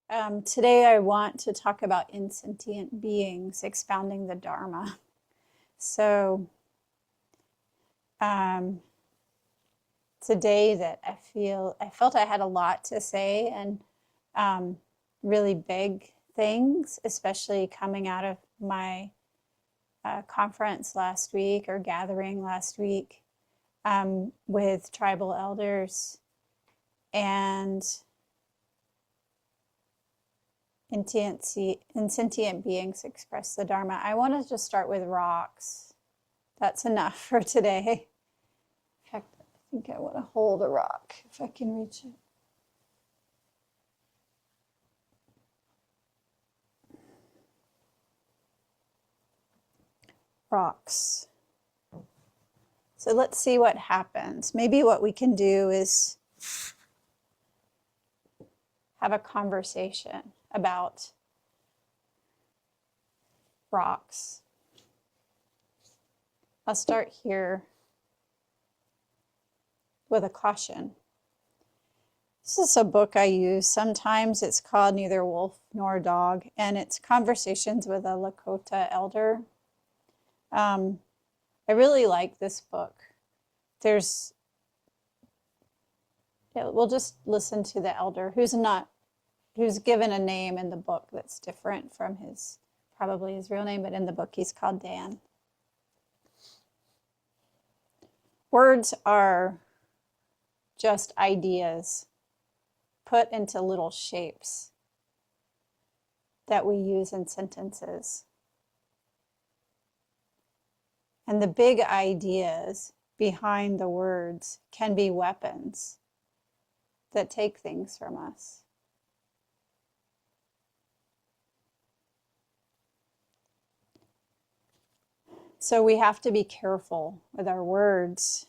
Today I want to talk about insentient beings expounding the Dharma. So it's a day that I felt I had a lot to say and really big things, especially coming out of my conference last week or gathering last week with tribal elders and insentient beings express the Dharma. I want to just start with rocks. That's enough for today. In fact, I think I want to hold a rock if I can reach it. Rocks. So let's see what happens. Maybe what we can do is have a conversation about rocks. I'll start here with a caution. This is a book I use. Sometimes it's called Neither Wolf Nor Dog, and it's Conversations with a Lakota Elder. I really like this book. We'll just listen to the elder who's given a name in the book that's different from probably his real name, but in the book he's called Dan. Words are just ideas put into little shapes that we use in sentences. And the big ideas behind the words can be weapons that take things from us. So we have to be careful with our words.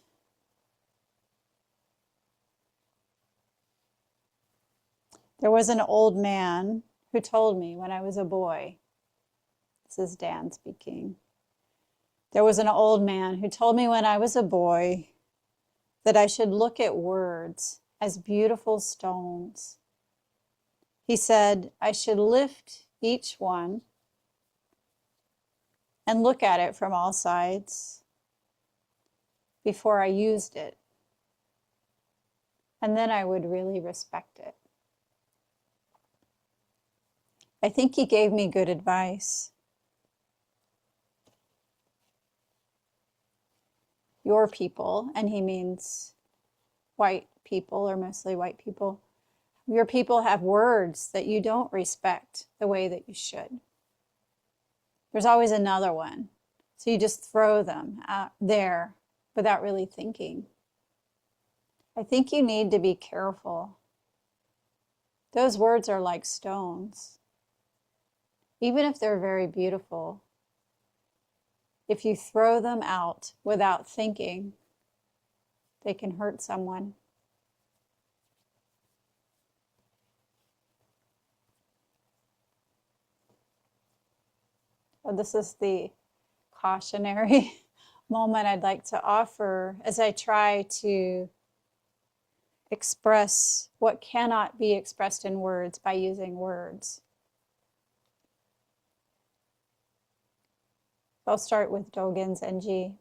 There was an old man who told me when I was a boy, this is Dan speaking. There was an old man who told me when I was a boy that I should look at words as beautiful stones. He said I should lift each one and look at it from all sides before I used it. And then I would really respect it. I think he gave me good advice. Your people, and he means white people, or mostly white people, your people have words that you don't respect the way that you should. There's always another one. So you just throw them out there without really thinking. I think you need to be careful. Those words are like stones. Even if they're very beautiful, if you throw them out without thinking, they can hurt someone. So this is the cautionary moment I'd like to offer as I try to express what cannot be expressed in words by using words. I'll start with Dogen Zenji.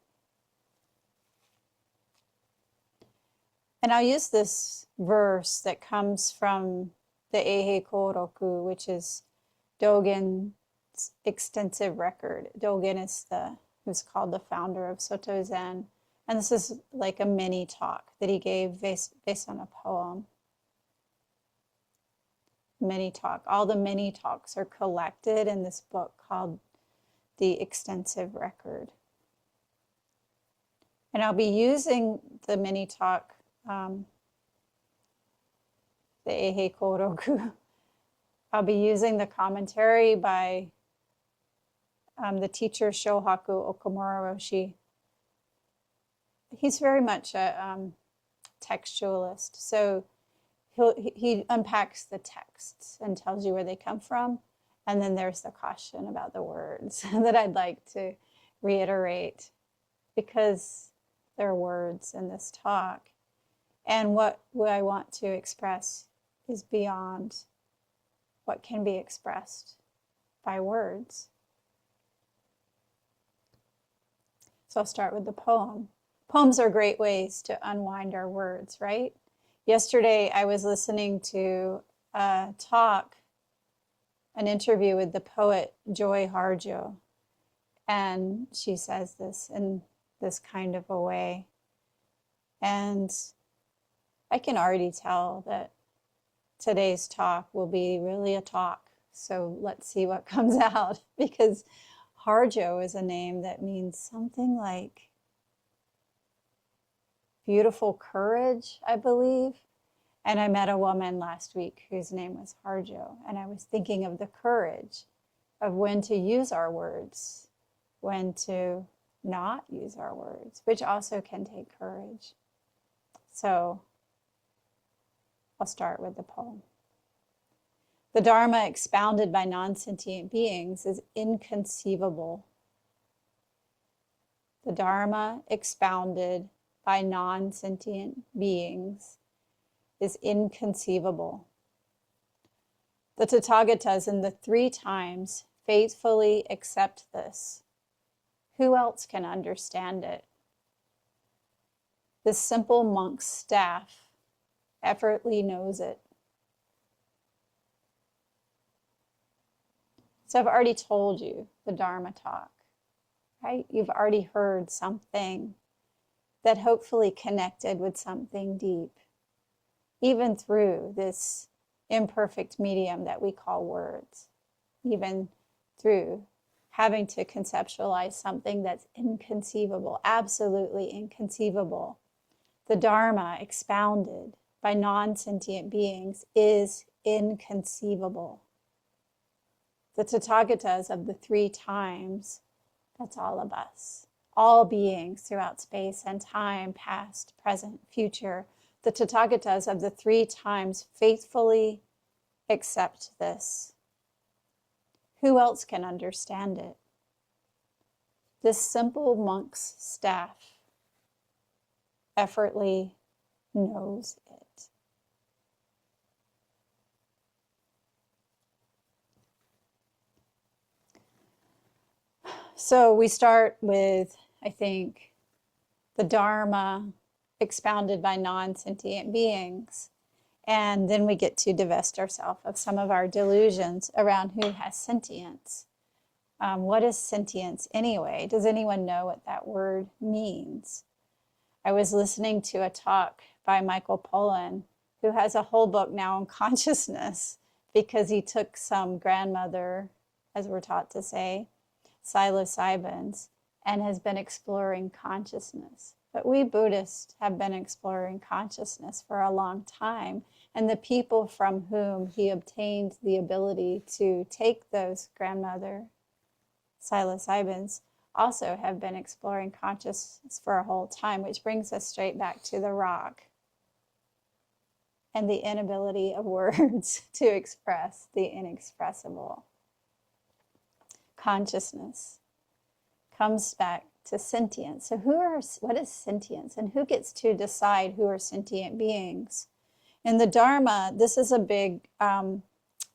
And I'll use this verse that comes from the Eihei Koroku, which is Dogen's extensive record. Dogen is who's called the founder of Soto Zen. And this is like a mini talk that he gave based on a poem. Mini talk. All the mini talks are collected in this book called The Extensive Record. And I'll be using the mini talk, the Eihei Koroku. I'll be using the commentary by the teacher Shohaku Okamura Roshi. He's very much a textualist, so he unpacks the texts and tells you where they come from. And then there's the caution about the words that I'd like to reiterate because there are words in this talk. And what I want to express is beyond what can be expressed by words. So I'll start with the poem. Poems are great ways to unwind our words, right? Yesterday, I was listening to a talk, an interview with the poet Joy Harjo, and she says this in this kind of a way. And I can already tell that today's talk will be really a talk. So let's see what comes out, because Harjo is a name that means something like beautiful courage, I believe. And I met a woman last week whose name was Harjo, and I was thinking of the courage of when to use our words, when to not use our words, which also can take courage. So I'll start with the poem. The Dharma expounded by non-sentient beings is inconceivable. The Dharma expounded by non-sentient beings is inconceivable. The Tathagatas in the 3 times faithfully accept this. Who else can understand it? This simple monk's staff effortlessly knows it. So I've already told you the Dharma talk, right? You've already heard something that hopefully connected with something deep, even through this imperfect medium that we call words, even through having to conceptualize something that's inconceivable, absolutely inconceivable. The Dharma expounded by non-sentient beings is inconceivable. The Tathagatas of the 3 times, that's all of us. All beings throughout space and time, past, present, future. The Tathagatas of the 3 times faithfully accept this. Who else can understand it? This simple monk's staff effortlessly knows it. So we start with, I think, the Dharma expounded by non-sentient beings. And then we get to divest ourselves of some of our delusions around who has sentience. What is sentience anyway? Does anyone know what that word means? I was listening to a talk by Michael Pollan, who has a whole book now on consciousness, because he took some grandmother, as we're taught to say, psilocybins, and has been exploring consciousness. But we Buddhists have been exploring consciousness for a long time, and the people from whom he obtained the ability to take those grandmother psilocybins also have been exploring consciousness for a whole time, which brings us straight back to the rock and the inability of words to express the inexpressible. Consciousness comes back to sentience. So what is sentience, and who gets to decide who are sentient beings? In the Dharma, this is a big, in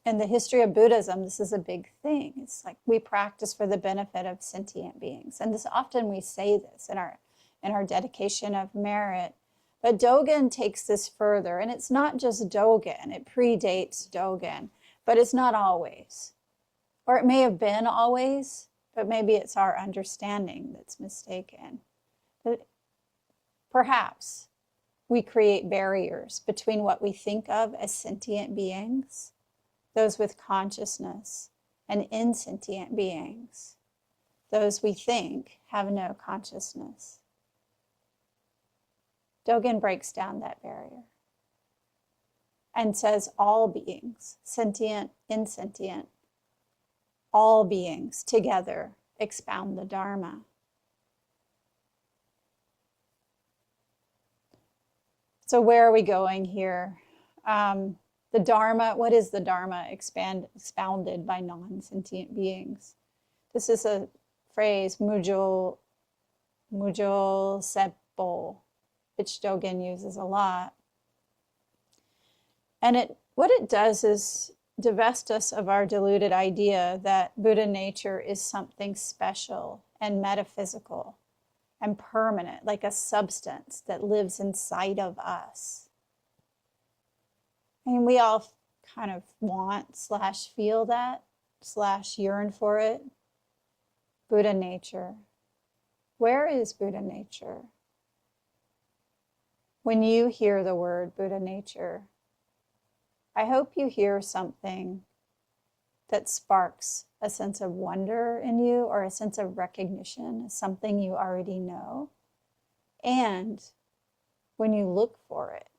the history of Buddhism, this is a big thing. It's like we practice for the benefit of sentient beings. And this often we say this in our dedication of merit. But Dogen takes this further, and it's not just Dogen, it predates Dogen, but it's not always. Or it may have been always, but maybe it's our understanding that's mistaken. But perhaps we create barriers between what we think of as sentient beings, those with consciousness, and insentient beings, those we think have no consciousness. Dogen breaks down that barrier and says all beings, sentient, insentient, all beings together expound the Dharma. So where are we going here? The Dharma, what is the Dharma expounded by non-sentient beings? This is a phrase, mujol seppo, which Dogen uses a lot. And what it does is divest us of our deluded idea that Buddha nature is something special and metaphysical and permanent, like a substance that lives inside of us. I mean, we all kind of want / feel that / yearn for it. Buddha nature. Where is Buddha nature? When you hear the word Buddha nature, I hope you hear something that sparks a sense of wonder in you, or a sense of recognition, something you already know. And when you look for it,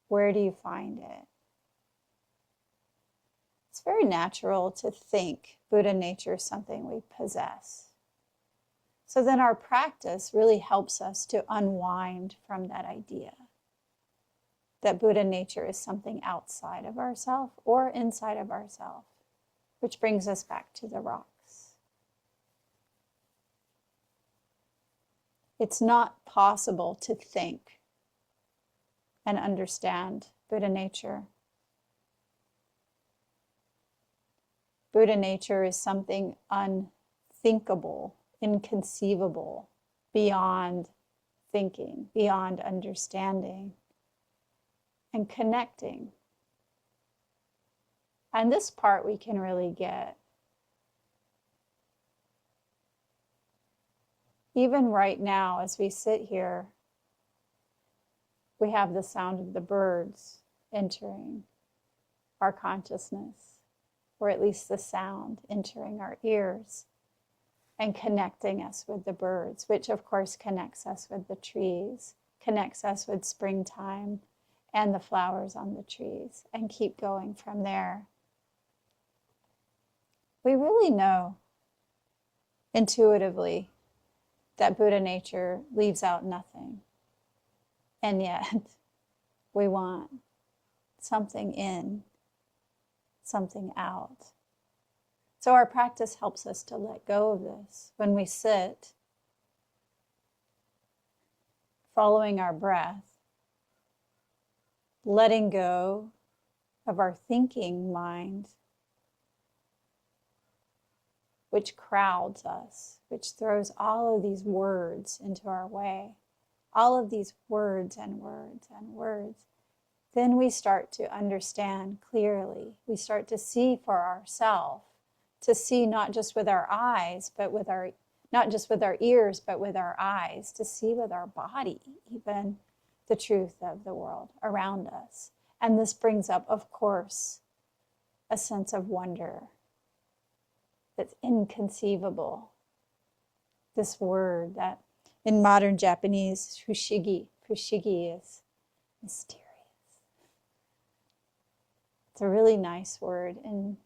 where do you find it? It's very natural to think Buddha nature is something we possess. So then our practice really helps us to unwind from that idea that Buddha nature is something outside of ourselves or inside of ourselves, which brings us back to the rocks. It's not possible to think and understand Buddha nature. Buddha nature is something unthinkable, inconceivable, beyond thinking, beyond understanding, and connecting. And this part we can really get. Even right now, as we sit here, we have the sound of the birds entering our consciousness, or at least the sound entering our ears and connecting us with the birds, which of course connects us with the trees, connects us with springtime and the flowers on the trees, and keep going from there. We really know intuitively that Buddha nature leaves out nothing. And yet we want something in, something out. So our practice helps us to let go of this. When we sit, following our breath, letting go of our thinking mind, which crowds us, which throws all of these words into our way, all of these words and words and words, then we start to understand clearly. We start to see for ourselves, to see not just with our eyes, but with our, not just with our ears, but with our eyes, to see with our body, even the truth of the world around us. And this brings up, of course, a sense of wonder that's inconceivable. This word that in modern Japanese, fushigi is mysterious. It's a really nice word in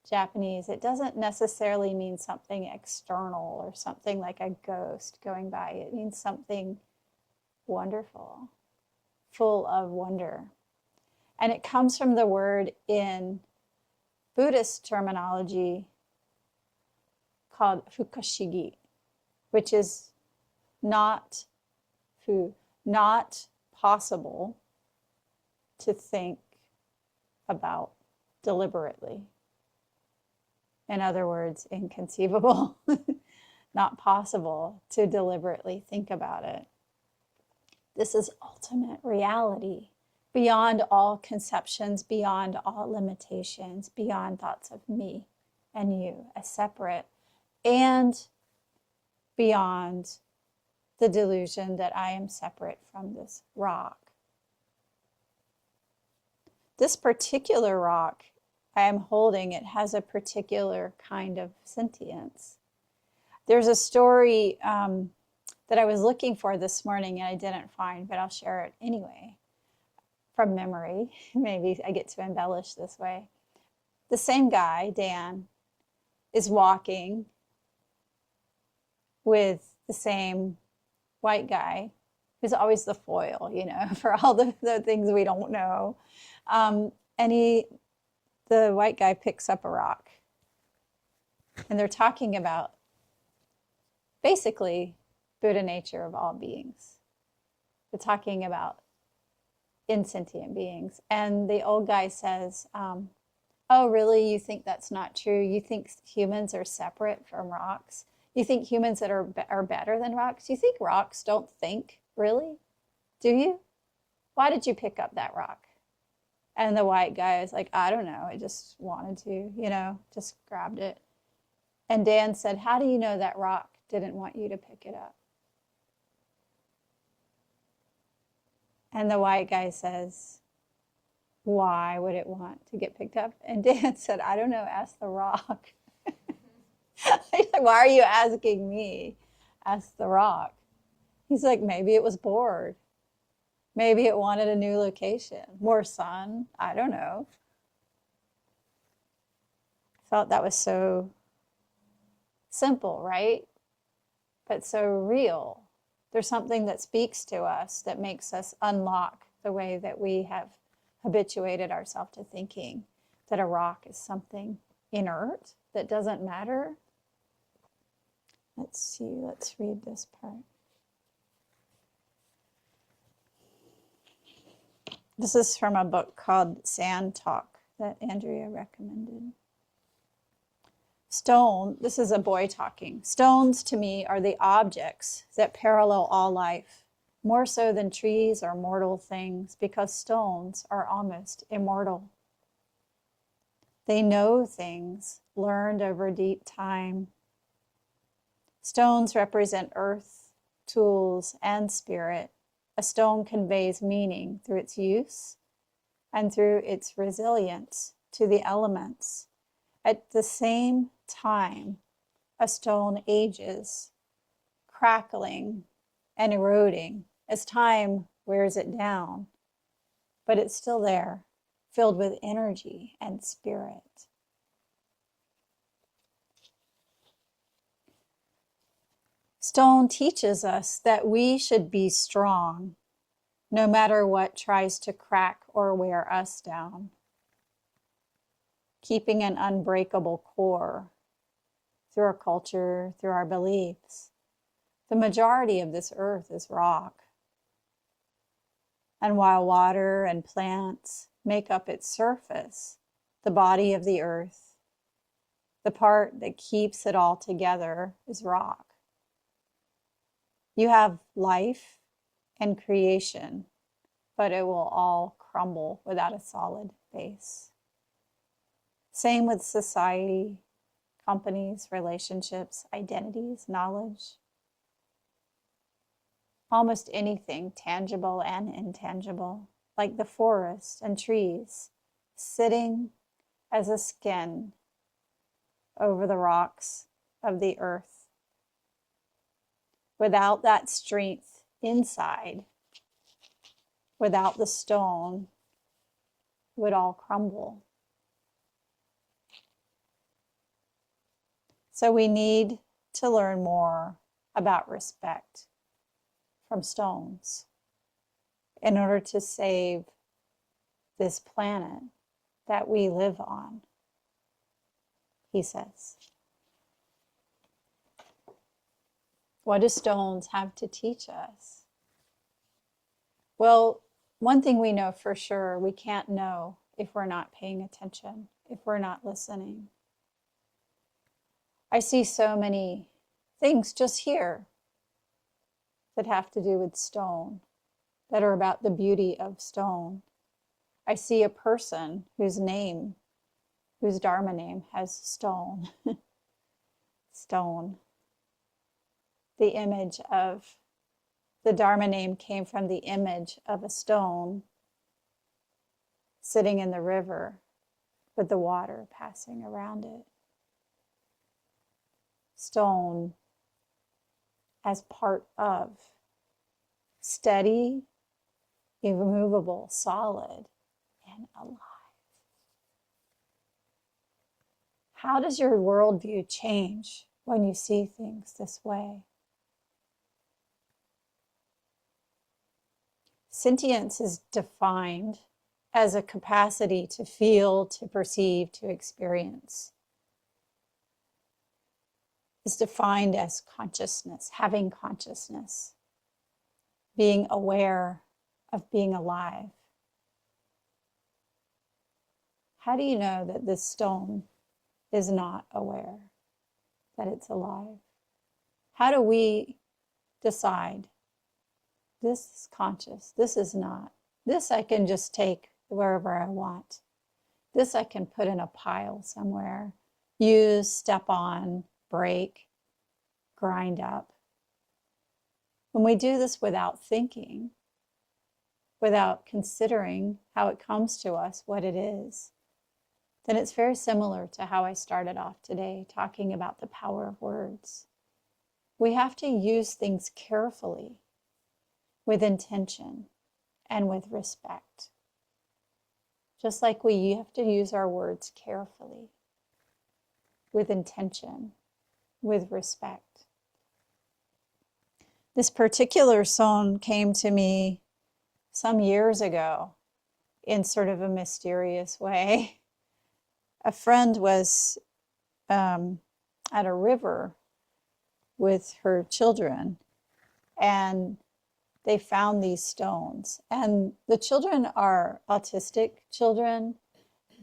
Japanese. It doesn't necessarily mean something external or something like a ghost going by. It means something wonderful, full of wonder. And it comes from the word in Buddhist terminology called fukashigi, which is not possible to think about deliberately. In other words, inconceivable, not possible to deliberately think about it. This is ultimate reality, beyond all conceptions, beyond all limitations, beyond thoughts of me and you as separate, and beyond the delusion that I am separate from this rock. This particular rock I am holding, it has a particular kind of sentience. There's a story that I was looking for this morning and I didn't find, but I'll share it anyway from memory. Maybe I get to embellish this way. The same guy, Dan, is walking with the same white guy who's always the foil, you know, for all the things we don't know. And the white guy picks up a rock. And they're talking about basically Buddha nature of all beings. They're talking about insentient beings. And the old guy says, Oh, really? You think that's not true? You think humans are separate from rocks? You think humans that are better than rocks? You think rocks don't think? Really? Do you? Why did you pick up that rock? And the white guy is like, I don't know. I just wanted to, just grabbed it. And Dan said, how do you know that rock didn't want you to pick it up? And the white guy says, why would it want to get picked up? And Dan said, I don't know, ask the rock. Why are you asking me? Ask the rock. He's like, maybe it was bored. Maybe it wanted a new location, more sun. I don't know. I felt that was so simple, right? But so real. There's something that speaks to us that makes us unlock the way that we have habituated ourselves to thinking that a rock is something inert that doesn't matter. Let's see, let's read this part. This is from a book called Sand Talk that Andrea recommended. Stone, this is a boy talking. Stones to me are the objects that parallel all life, more so than trees or mortal things, because stones are almost immortal. They know things learned over deep time. Stones represent earth, tools, and spirit. A stone conveys meaning through its use and through its resilience to the elements. At the same time, a stone ages, crackling and eroding as time wears it down, but it's still there, filled with energy and spirit. Stone teaches us that we should be strong, no matter what tries to crack or wear us down. Keeping an unbreakable core through our culture, through our beliefs. The majority of this earth is rock. And while water and plants make up its surface, the body of the earth, the part that keeps it all together, is rock. You have life and creation, but it will all crumble without a solid base. Same with society, companies, relationships, identities, knowledge. Almost anything tangible and intangible, like the forest and trees, sitting as a skin over the rocks of the earth. Without that strength inside, without the stone, it would all crumble. So we need to learn more about respect from stones in order to save this planet that we live on, he says. What do stones have to teach us? Well, one thing we know for sure, we can't know if we're not paying attention, if we're not listening. I see so many things just here that have to do with stone, that are about the beauty of stone. I see a person whose Dharma name has stone. Stone. The image of the Dharma name came from the image of a stone sitting in the river with the water passing around it. Stone as part of steady, immovable, solid, and alive. How does your worldview change when you see things this way? Sentience is defined as a capacity to feel, to perceive, to experience. It's defined as consciousness, having consciousness, being aware of being alive. How do you know that this stone is not aware that it's alive? How do we decide this is conscious, this is not? This I can just take wherever I want. This I can put in a pile somewhere, use, step on, break, grind up. When we do this without thinking, without considering how it comes to us, what it is, then it's very similar to how I started off today, talking about the power of words. We have to use things carefully, with intention and with respect. Just like we have to use our words carefully, with intention, with respect. This particular song came to me some years ago in sort of a mysterious way. A friend was at a river with her children, and they found these stones. And the children are autistic children.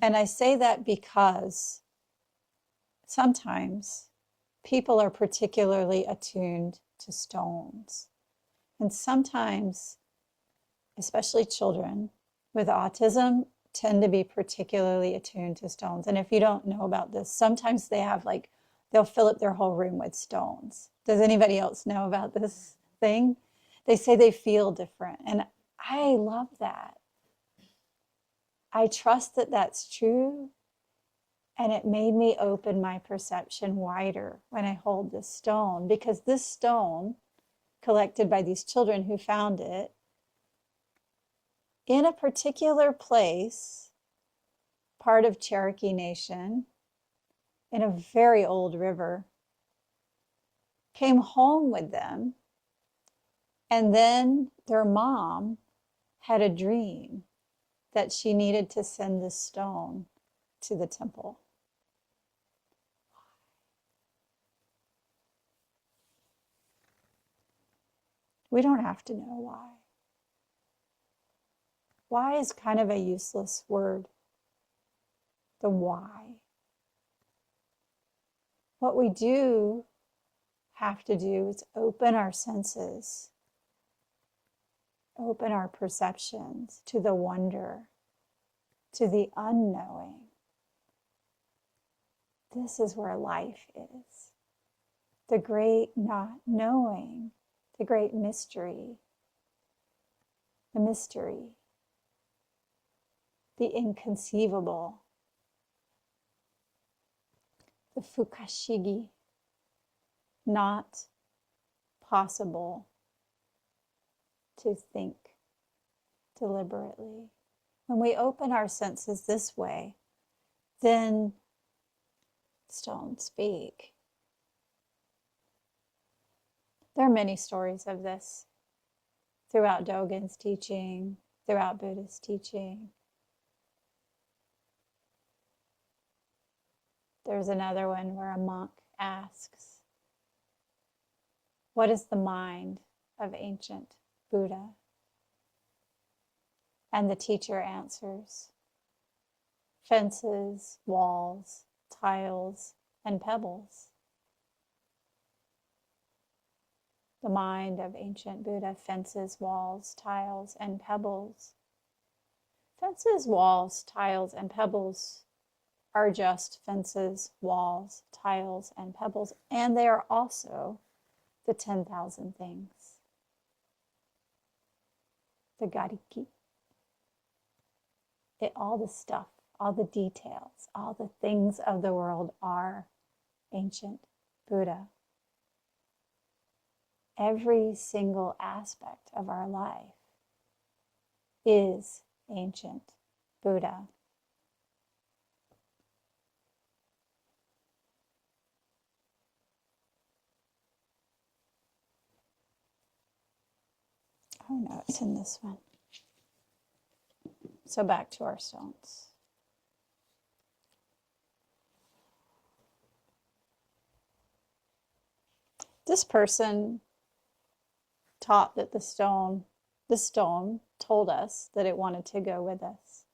And I say that because sometimes people are particularly attuned to stones. And sometimes, especially children with autism, tend to be particularly attuned to stones. And if you don't know about this, sometimes they have they'll fill up their whole room with stones. Does anybody else know about this thing? They say they feel different. And I love that. I trust that that's true. And it made me open my perception wider when I hold this stone, because this stone, collected by these children who found it, in a particular place, part of Cherokee Nation, in a very old river, came home with them. And then their mom had a dream that she needed to send this stone to the temple. We don't have to know why. Why is kind of a useless word. The why. What we do have to do is open our senses, open our perceptions to the wonder, to the unknowing. This is where life is. The great not knowing, the great mystery, the mystery, the inconceivable, the fukashigi, not possible to think deliberately. When we open our senses this way, then stones speak. There are many stories of this throughout Dogen's teaching, throughout Buddhist teaching. There's another one where a monk asks, what is the mind of ancient Buddha? And the teacher answers, fences, walls, tiles, and pebbles. The mind of ancient Buddha, fences, walls, tiles, and pebbles. Fences, walls, tiles, and pebbles are just fences, walls, tiles, and pebbles, and they are also the 10,000 things. The gariki. All the stuff, all the details, all the things of the world are ancient Buddha. Every single aspect of our life is ancient Buddha. Oh no, it's in this one. So back to our stones. This person taught that the stone told us that it wanted to go with us.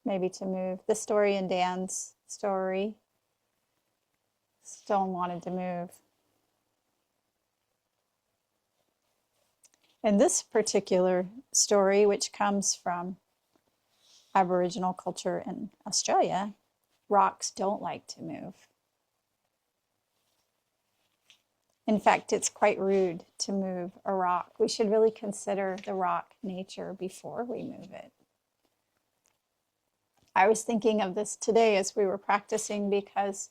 maybe to move. The story in Dan's story, Stone wanted to move. In this particular story, which comes from Aboriginal culture in Australia, rocks don't like to move. In fact, it's quite rude to move a rock. We should really consider the rock nature before we move it. I was thinking of this today as we were practicing because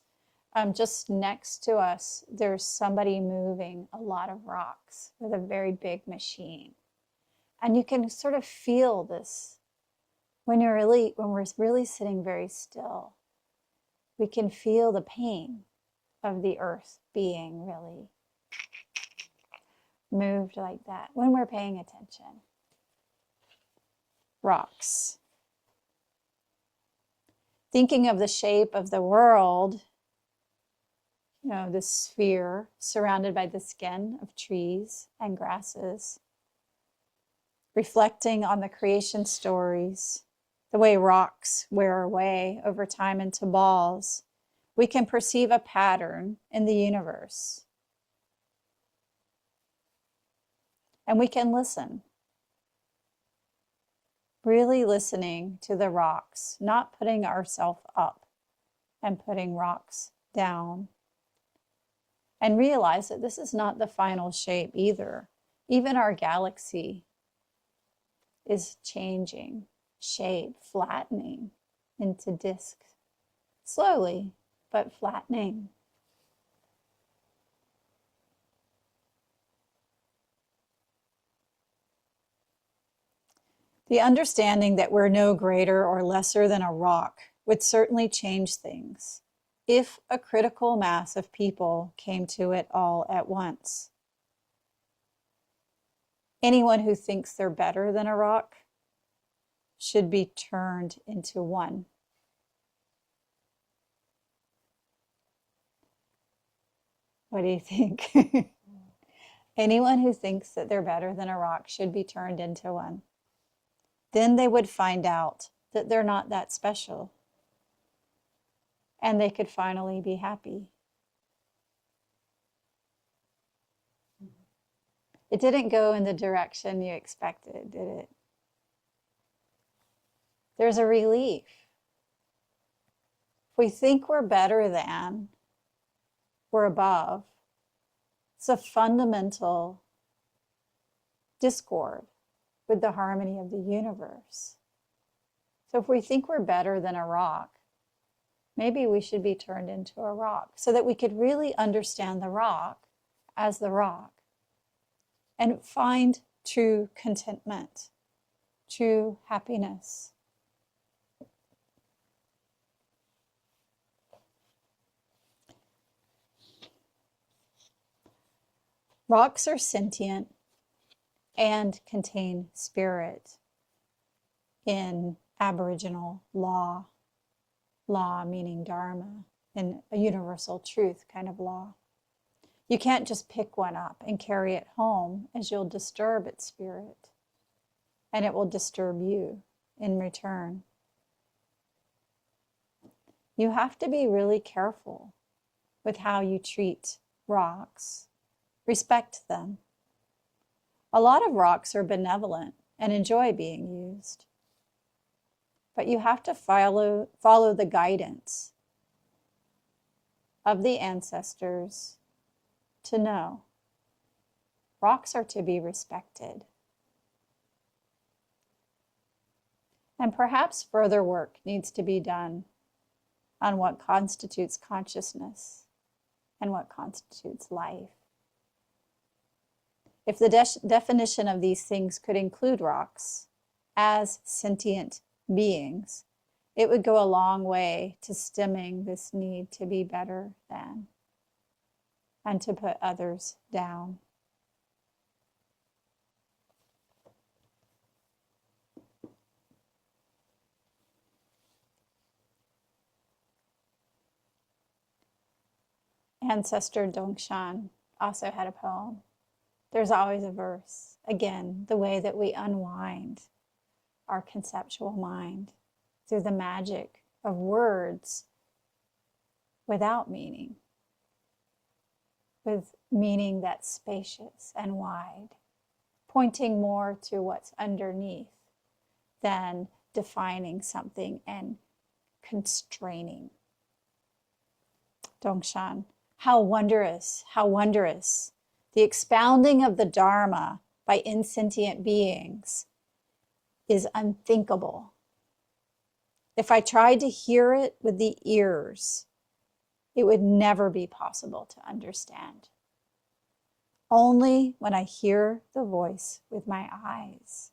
just next to us, there's somebody moving a lot of rocks with a very big machine. And you can sort of feel this when we're really sitting very still. We can feel the pain of the earth being really moved like that when we're paying attention. Rocks. Thinking of the shape of the world, the sphere surrounded by the skin of trees and grasses, reflecting on the creation stories, the way rocks wear away over time into balls, we can perceive a pattern in the universe. And we can listen, really listening to the rocks, not putting ourselves up and putting rocks down. And realize that this is not the final shape either. Even our galaxy is changing shape, flattening into discs, slowly, but flattening. The understanding that we're no greater or lesser than a rock would certainly change things if a critical mass of people came to it all at once. Anyone who thinks they're better than a rock should be turned into one. What do you think? Anyone who thinks that they're better than a rock should be turned into one. Then they would find out that they're not that special. And they could finally be happy. It didn't go in the direction you expected, did it? There's a relief. If we think we're better than, we're above, it's a fundamental discord with the harmony of the universe. So if we think we're better than a rock, maybe we should be turned into a rock so that we could really understand the rock as the rock and find true contentment, true happiness. Rocks are sentient and contain spirit in Aboriginal law. Law meaning Dharma, and a universal truth kind of law. You can't just pick one up and carry it home, as you'll disturb its spirit, and it will disturb you in return. You have to be really careful with how you treat rocks. Respect them. A lot of rocks are benevolent and enjoy being used. But you have to follow the guidance of the ancestors to know rocks are to be respected. And perhaps further work needs to be done on what constitutes consciousness and what constitutes life. If the definition of these things could include rocks as sentient beings, it would go a long way to stemming this need to be better than and to put others down. Ancestor Dongshan also had a poem. There's always a verse. Again, the way that we unwind our conceptual mind. through the magic of words without meaning, with meaning that's spacious and wide, pointing more to what's underneath than defining something and constraining. Dongshan, how wondrous, how wondrous. The expounding of the Dharma by insentient beings is unthinkable. If I tried to hear it with the ears, it would never be possible to understand. Only when I hear the voice with my eyes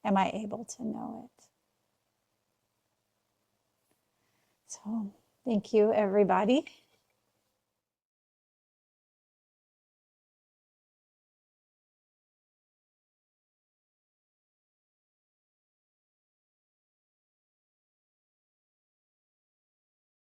am I able to know it. So, thank you, everybody.